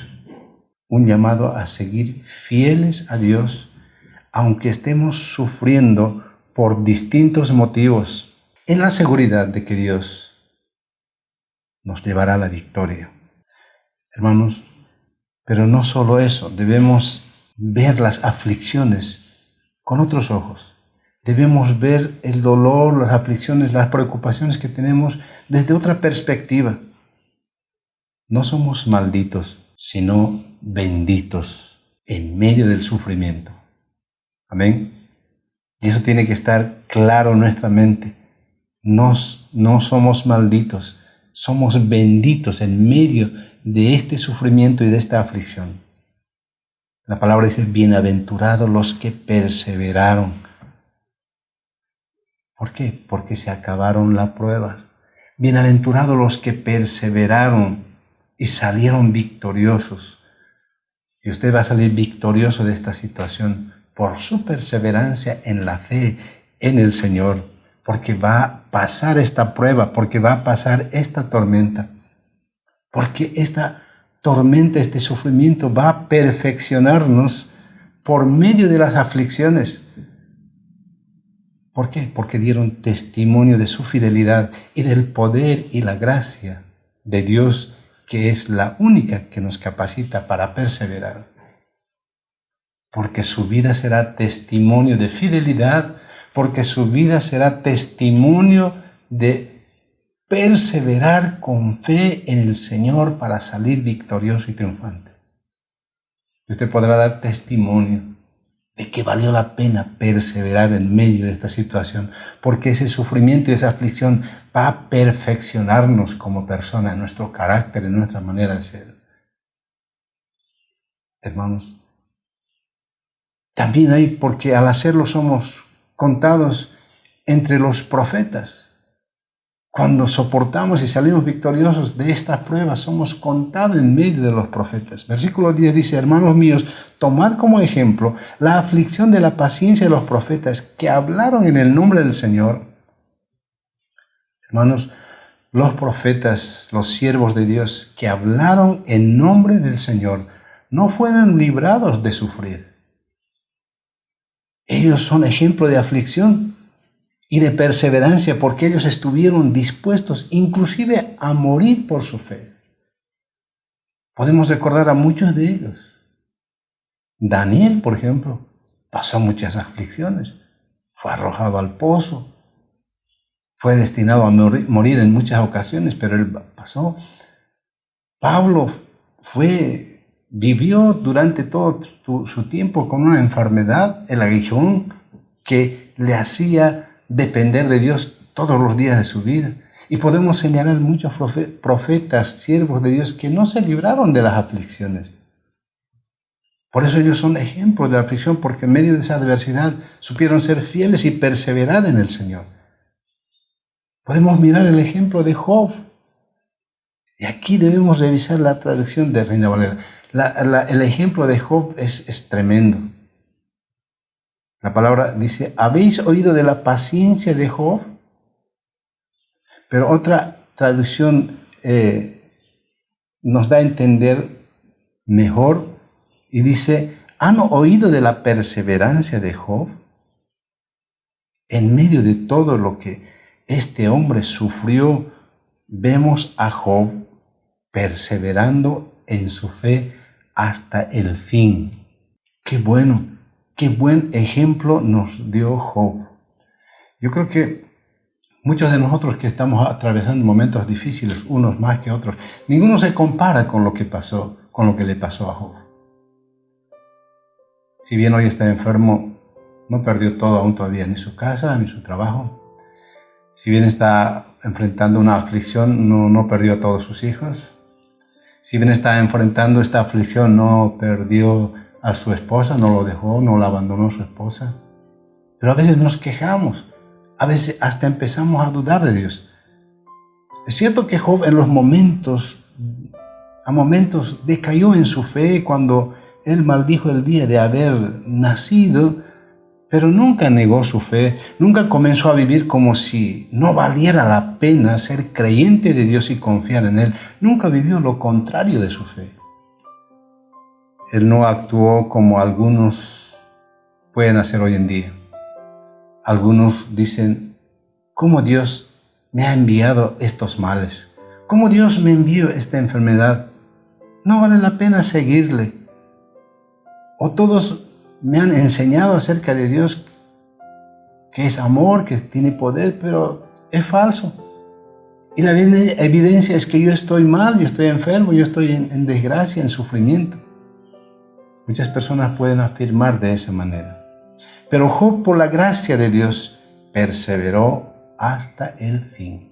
Un llamado a seguir fieles a Dios, aunque estemos sufriendo por distintos motivos, en la seguridad de que Dios nos llevará a la victoria. Hermanos, pero no solo eso, debemos ver las aflicciones con otros ojos. Debemos ver el dolor, las aflicciones, las preocupaciones que tenemos desde otra perspectiva. No somos malditos, sino benditos en medio del sufrimiento. Amén. Y eso tiene que estar claro en nuestra mente. No somos malditos, somos benditos en medio de este sufrimiento y de esta aflicción. La palabra dice, bienaventurados los que perseveraron. ¿Por qué? Porque se acabaron la prueba. Bienaventurados los que perseveraron y salieron victoriosos. Y usted va a salir victorioso de esta situación por su perseverancia en la fe en el Señor, porque va a pasar esta prueba, porque va a pasar esta tormenta, porque esta tormenta, este sufrimiento va a perfeccionarnos por medio de las aflicciones. ¿Por qué? Porque dieron testimonio de su fidelidad y del poder y la gracia de Dios, que es la única que nos capacita para perseverar. Porque su vida será testimonio de fidelidad, porque su vida será testimonio de perseverar con fe en el Señor para salir victorioso y triunfante. Y usted podrá dar testimonio de que valió la pena perseverar en medio de esta situación, porque ese sufrimiento y esa aflicción va a perfeccionarnos como persona, en nuestro carácter, en nuestra manera de ser. Hermanos, también hay, porque al hacerlo somos contados entre los profetas. Cuando soportamos y salimos victoriosos de estas pruebas, somos contados en medio de los profetas. Versículo 10 dice, hermanos míos, tomad como ejemplo la aflicción de la paciencia de los profetas que hablaron en el nombre del Señor. Hermanos, los profetas, los siervos de Dios que hablaron en nombre del Señor, no fueron librados de sufrir. Ellos son ejemplo de aflicción y de perseverancia, porque ellos estuvieron dispuestos inclusive a morir por su fe. Podemos recordar a muchos de ellos. Daniel, por ejemplo, pasó muchas aflicciones. Fue arrojado al pozo. Fue destinado a morir en muchas ocasiones, pero él pasó. Pablo fue vivió durante todo su tiempo con una enfermedad, el aguijón, que le hacía depender de Dios todos los días de su vida. Y podemos señalar muchos profetas, siervos de Dios, que no se libraron de las aflicciones. Por eso ellos son ejemplos de la aflicción, porque en medio de esa adversidad supieron ser fieles y perseverar en el Señor. Podemos mirar el ejemplo de Job. Y aquí debemos revisar la traducción de Reina Valera. El ejemplo de Job es tremendo. La palabra dice, ¿habéis oído de la paciencia de Job? Pero otra traducción nos da a entender mejor y dice, ¿han oído de la perseverancia de Job? En medio de todo lo que este hombre sufrió, vemos a Job perseverando en su fe hasta el fin. Qué bueno, qué buen ejemplo nos dio Job. Yo creo que muchos de nosotros que estamos atravesando momentos difíciles, unos más que otros, ninguno se compara con lo que pasó, con lo que le pasó a Job. Si bien hoy está enfermo, no perdió todo aún todavía, ni su casa, ni su trabajo. Si bien está enfrentando una aflicción, no perdió a todos sus hijos. Si bien está enfrentando esta aflicción, no perdió a su esposa, no lo dejó, no la abandonó su esposa. Pero a veces nos quejamos, a veces hasta empezamos a dudar de Dios. Es cierto que Job a momentos decayó en su fe cuando él maldijo el día de haber nacido, pero nunca negó su fe, nunca comenzó a vivir como si no valiera la pena ser creyente de Dios y confiar en Él. Nunca vivió lo contrario de su fe. Él no actuó como algunos pueden hacer hoy en día. Algunos dicen, ¿cómo Dios me ha enviado estos males? ¿Cómo Dios me envió esta enfermedad? No vale la pena seguirle. O todos me han enseñado acerca de Dios, que es amor, que tiene poder, pero es falso. Y la evidencia es que yo estoy mal, yo estoy enfermo, yo estoy en desgracia, en sufrimiento. Muchas personas pueden afirmar de esa manera. Pero Job, por la gracia de Dios, perseveró hasta el fin.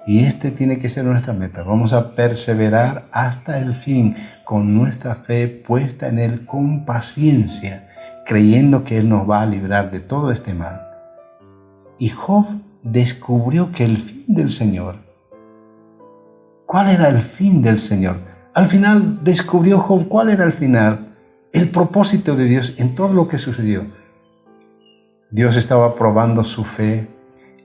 Y tiene que ser nuestra meta. Vamos a perseverar hasta el fin, con nuestra fe puesta en Él con paciencia, creyendo que Él nos va a librar de todo este mal. Y Job descubrió que el fin del Señor, ¿cuál era el fin del Señor? Al final descubrió Job cuál era el final, el propósito de Dios en todo lo que sucedió. Dios estaba probando su fe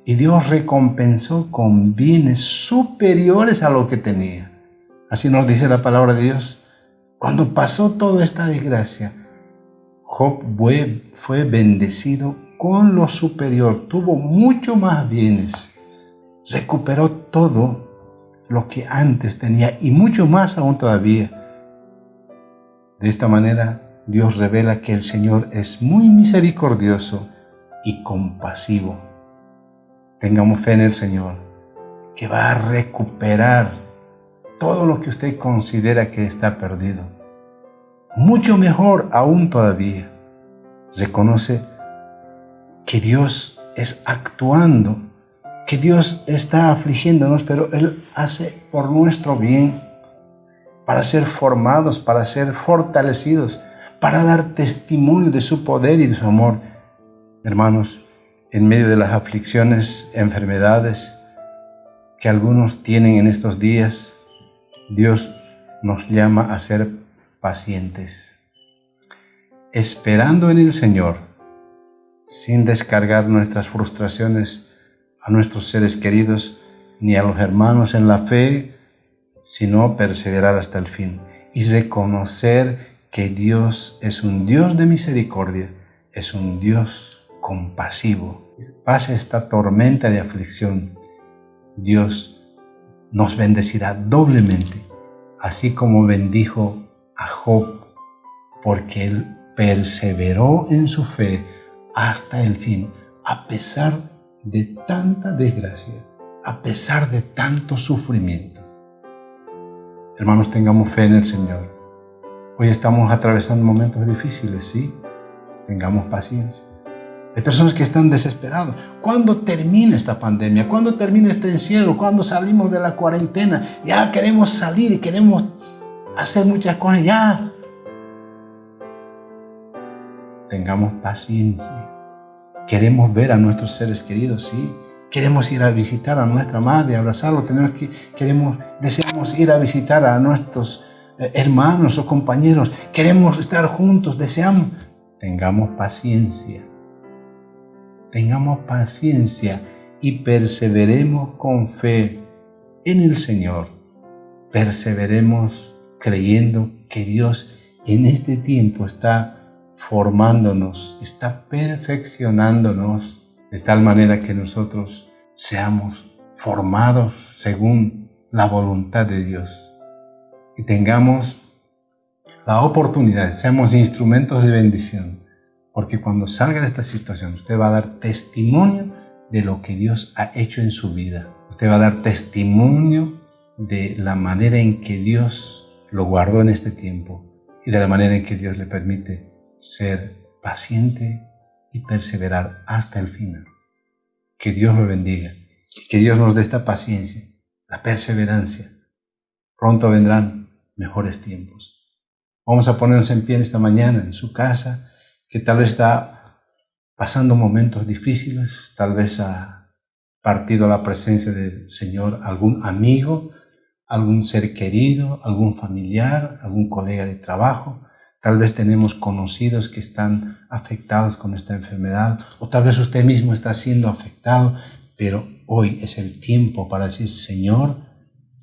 y Dios recompensó con bienes superiores a lo que tenía. Así nos dice la palabra de Dios. Cuando pasó toda esta desgracia, Job fue bendecido con lo superior, tuvo mucho más bienes, recuperó todo lo que antes tenía y mucho más aún todavía. De esta manera, Dios revela que el Señor es muy misericordioso y compasivo. Tengamos fe en el Señor, que va a recuperar todo lo que usted considera que está perdido. Mucho mejor aún todavía. Reconoce que Dios es actuando, que Dios está afligiéndonos, pero Él hace por nuestro bien, para ser formados, para ser fortalecidos, para dar testimonio de su poder y de su amor. Hermanos, en medio de las aflicciones, enfermedades que algunos tienen en estos días, Dios nos llama a ser pacientes, esperando en el Señor, sin descargar nuestras frustraciones a nuestros seres queridos ni a los hermanos en la fe, sino perseverar hasta el fin y reconocer que Dios es un Dios de misericordia, es un Dios compasivo. Pase esta tormenta de aflicción, Dios nos bendecirá doblemente, así como bendijo a Job, porque él perseveró en su fe hasta el fin, a pesar de tanta desgracia, a pesar de tanto sufrimiento. Hermanos, tengamos fe en el Señor Hoy estamos atravesando momentos difíciles, sí. Tengamos paciencia. Hay personas que están desesperados. ¿Cuándo termina esta pandemia? ¿Cuándo termina este encierro? ¿Cuándo salimos de la cuarentena? Ya queremos salir y queremos hacer muchas cosas. Ya. Tengamos paciencia. Queremos ver a nuestros seres queridos, sí. Queremos ir a visitar a nuestra madre, abrazarlo. Deseamos ir a visitar a nuestros hermanos o compañeros. Queremos estar juntos, deseamos. Tengamos paciencia. Tengamos paciencia y perseveremos con fe en el Señor. Perseveremos creyendo que Dios en este tiempo está formándonos, está perfeccionándonos de tal manera que nosotros seamos formados según la voluntad de Dios y tengamos la oportunidad, seamos instrumentos de bendición, porque cuando salga de esta situación usted va a dar testimonio de lo que Dios ha hecho en su vida. Usted va a dar testimonio de la manera en que Dios lo guardó en este tiempo y de la manera en que Dios le permite ser paciente y perseverar hasta el final. Que Dios lo bendiga y que Dios nos dé esta paciencia, la perseverancia. Pronto vendrán mejores tiempos. Vamos a ponernos en pie en esta mañana en su casa, que tal vez está pasando momentos difíciles, tal vez ha partido a la presencia del Señor algún amigo, algún ser querido, algún familiar, algún colega de trabajo. Tal vez tenemos conocidos que están afectados con esta enfermedad, o tal vez usted mismo está siendo afectado, pero hoy es el tiempo para decir: Señor,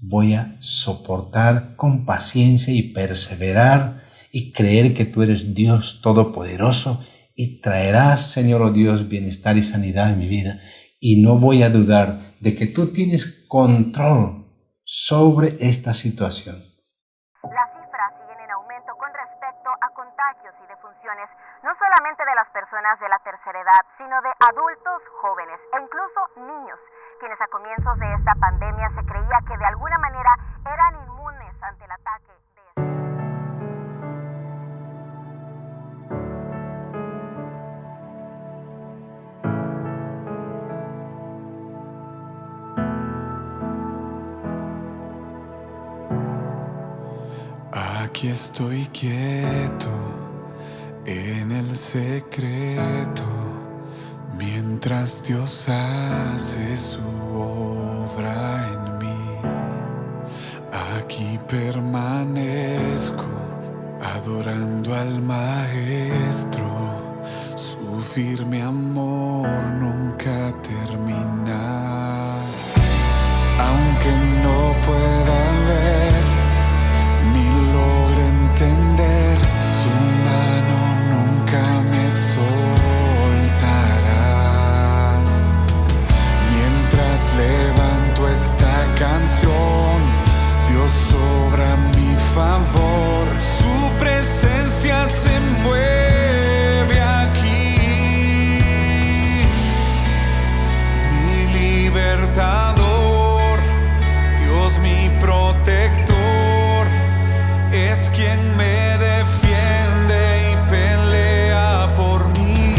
voy a soportar con paciencia y perseverar y creer que tú eres Dios Todopoderoso y traerás, Señor, oh Dios, bienestar y sanidad en mi vida. Y no voy a dudar de que tú tienes control sobre esta situación. Las cifras siguen en aumento con respecto a contagios y defunciones, no solamente de las personas de la tercera edad, sino de adultos, jóvenes e incluso niños, quienes a comienzos de esta pandemia se creía que de alguna manera eran inmunes ante el ataque de Aquí estoy quieto en el secreto, mientras Dios hace su obra en mí. Aquí permanezco adorando al Maestro, su firme amor nunca termina. Aunque no pueda ver ni logre entender, su mano nunca me soltará. Mientras levanto esta canción, Dios obra a mi favor, su presencia se mueve aquí. Mi libertador, Dios mi protector, es quien me defiende y pelea por mí.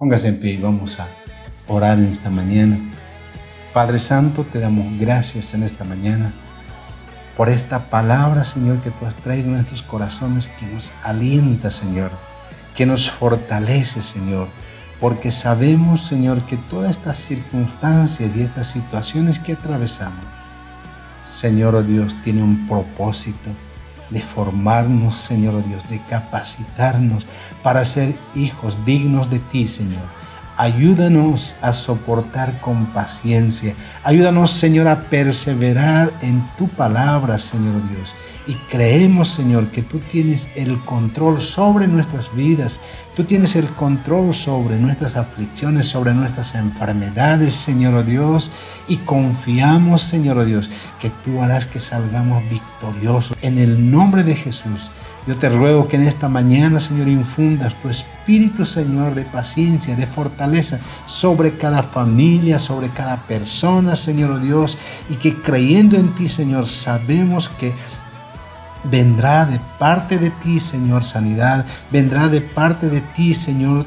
Póngase en pie y vamos a orar en esta mañana. Padre Santo, te damos gracias en esta mañana por esta palabra, Señor, que tú has traído en nuestros corazones, que nos alienta, Señor, que nos fortalece, Señor, porque sabemos, Señor, que todas estas circunstancias y estas situaciones que atravesamos, Señor, oh Dios, tiene un propósito de formarnos, Señor, oh Dios, de capacitarnos para ser hijos dignos de ti, Señor. Ayúdanos a soportar con paciencia. Ayúdanos, Señor, a perseverar en tu palabra, Señor Dios. Y creemos, Señor, que tú tienes el control sobre nuestras vidas. Tú tienes el control sobre nuestras aflicciones, sobre nuestras enfermedades, Señor Dios. Y confiamos, Señor Dios, que tú harás que salgamos victoriosos. En el nombre de Jesús, yo te ruego que en esta mañana, Señor, infundas tu espíritu, Señor, de paciencia, de fortaleza sobre cada familia, sobre cada persona, Señor Dios, y que creyendo en ti, Señor, sabemos que vendrá de parte de ti, Señor, sanidad. Vendrá de parte de ti, Señor,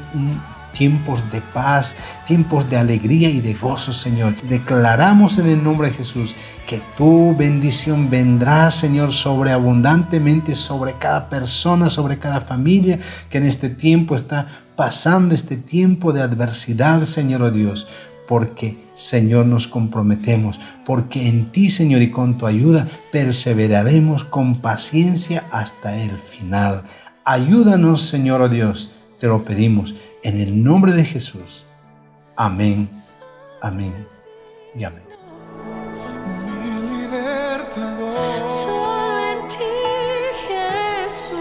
tiempos de paz, tiempos de alegría y de gozo, Señor. Declaramos en el nombre de Jesús que tu bendición vendrá, Señor, sobreabundantemente sobre cada persona, sobre cada familia que en este tiempo está pasando este tiempo de adversidad, Señor, oh Dios. Porque, Señor, nos comprometemos, porque en ti, Señor, y con tu ayuda perseveraremos con paciencia hasta el final. Ayúdanos, Señor, oh Dios, te lo pedimos en el nombre de Jesús. Amén, amén y amén. Mi libertador. Solo en ti, Jesús.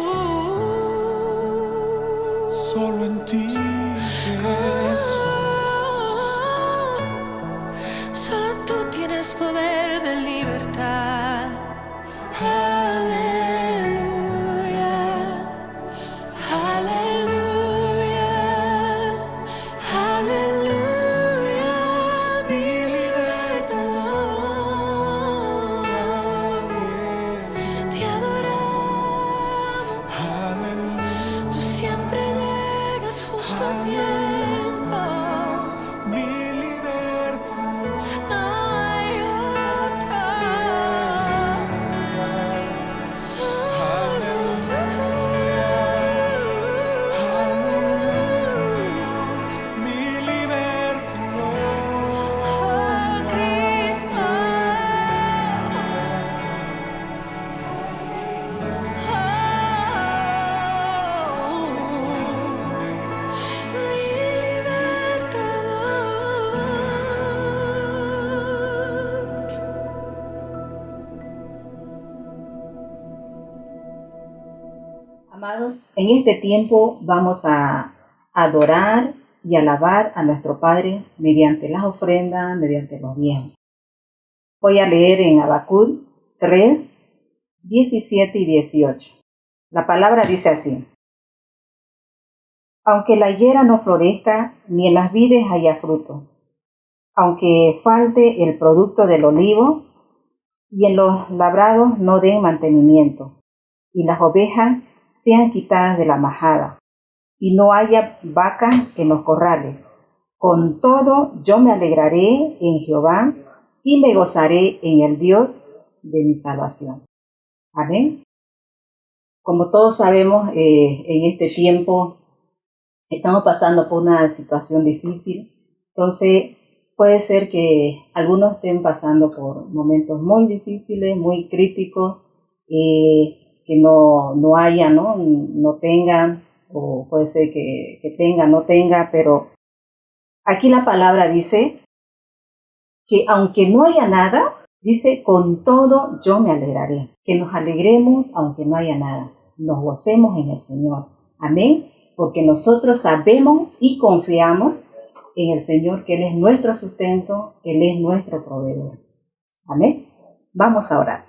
Solo en ti, Jesús. Solo tú tienes poder de libertad. Aleluya, Aleluya, aleluya, mi libertador. Te adoramos, aleluya. tú siempre llegas justo a tiempo. Mi libertador. No hay otro. Mi libertador. Oh, Cristo. Oh, mi libertador. Amados, en este tiempo vamos a adorar y alabar a nuestro Padre mediante las ofrendas, mediante los diezmos. Voy a leer en Habacuc 3, 17 y 18. La palabra dice así: aunque la higuera no florezca, ni en las vides haya fruto, aunque falte el producto del olivo, y en los labrados no den mantenimiento, y las ovejas sean quitadas de la majada, y no haya vacas en los corrales. Con todo yo me alegraré en Jehová, y me gozaré en el Dios de mi salvación. Amén. Como todos sabemos, en este tiempo estamos pasando por una situación difícil. Entonces, puede ser que algunos estén pasando por momentos muy difíciles, muy críticos, que no haya, no tengan, o puede ser que tenga, no tenga, pero aquí la palabra dice que aunque no haya nada, dice, con todo yo me alegraré. Que nos alegremos aunque no haya nada. Nos gocemos en el Señor. Amén. Porque nosotros sabemos y confiamos en el Señor, que Él es nuestro sustento, Él es nuestro proveedor. Amén. Vamos a orar.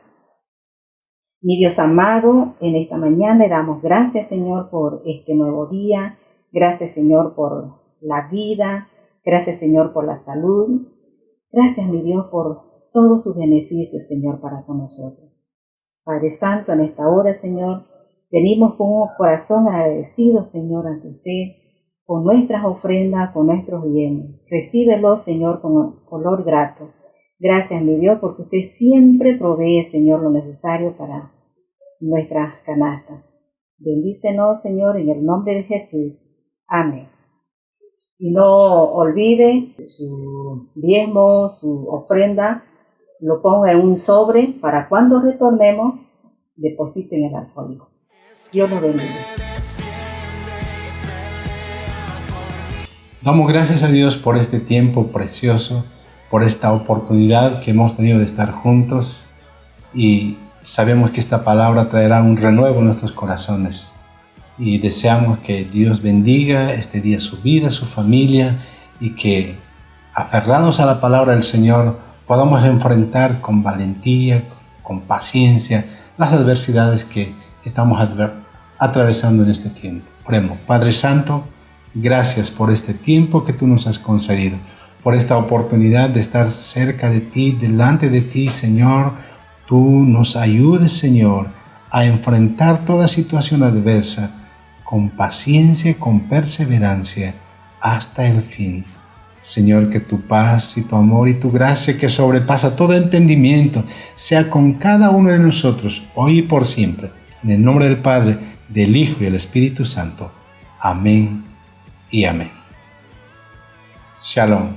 Mi Dios amado, en esta mañana le damos gracias, Señor, por este nuevo día. Gracias, Señor, por la vida. Gracias, Señor, por la salud. Gracias, mi Dios, por todos sus beneficios, Señor, para con nosotros. Padre Santo, en esta hora, Señor, venimos con un corazón agradecido, Señor, ante usted, con nuestras ofrendas, con nuestros bienes. Recíbelo, Señor, con olor grato. Gracias, mi Dios, porque usted siempre provee, Señor, lo necesario para nuestras canastas. Bendícenos, Señor, en el nombre de Jesús. Amén. Y no olvide su diezmo, su ofrenda, lo ponga en un sobre para cuando retornemos, depositen el alcohólico. Dios los bendiga. Damos gracias a Dios por este tiempo precioso, por esta oportunidad que hemos tenido de estar juntos, y sabemos que esta palabra traerá un renuevo en nuestros corazones. Y deseamos que Dios bendiga este día su vida, su familia, y que, aferrados a la palabra del Señor, podamos enfrentar con valentía, con paciencia, las adversidades que estamos atravesando en este tiempo. Oremos. Padre Santo, gracias por este tiempo que tú nos has concedido, por esta oportunidad de estar cerca de ti, delante de ti, Señor. Tú nos ayudes, Señor, a enfrentar toda situación adversa con paciencia, con perseverancia, hasta el fin. Señor, que tu paz y tu amor y tu gracia, que sobrepasa todo entendimiento, sea con cada uno de nosotros, hoy y por siempre. En el nombre del Padre, del Hijo y del Espíritu Santo. Amén y amén. Shalom.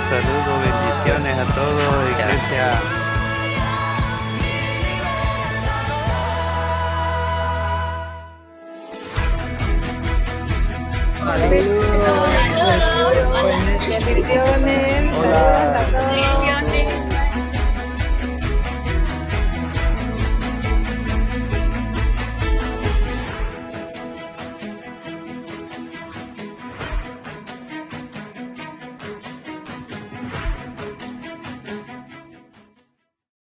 Saludos, bendiciones a todos, iglesia. Bendiciones.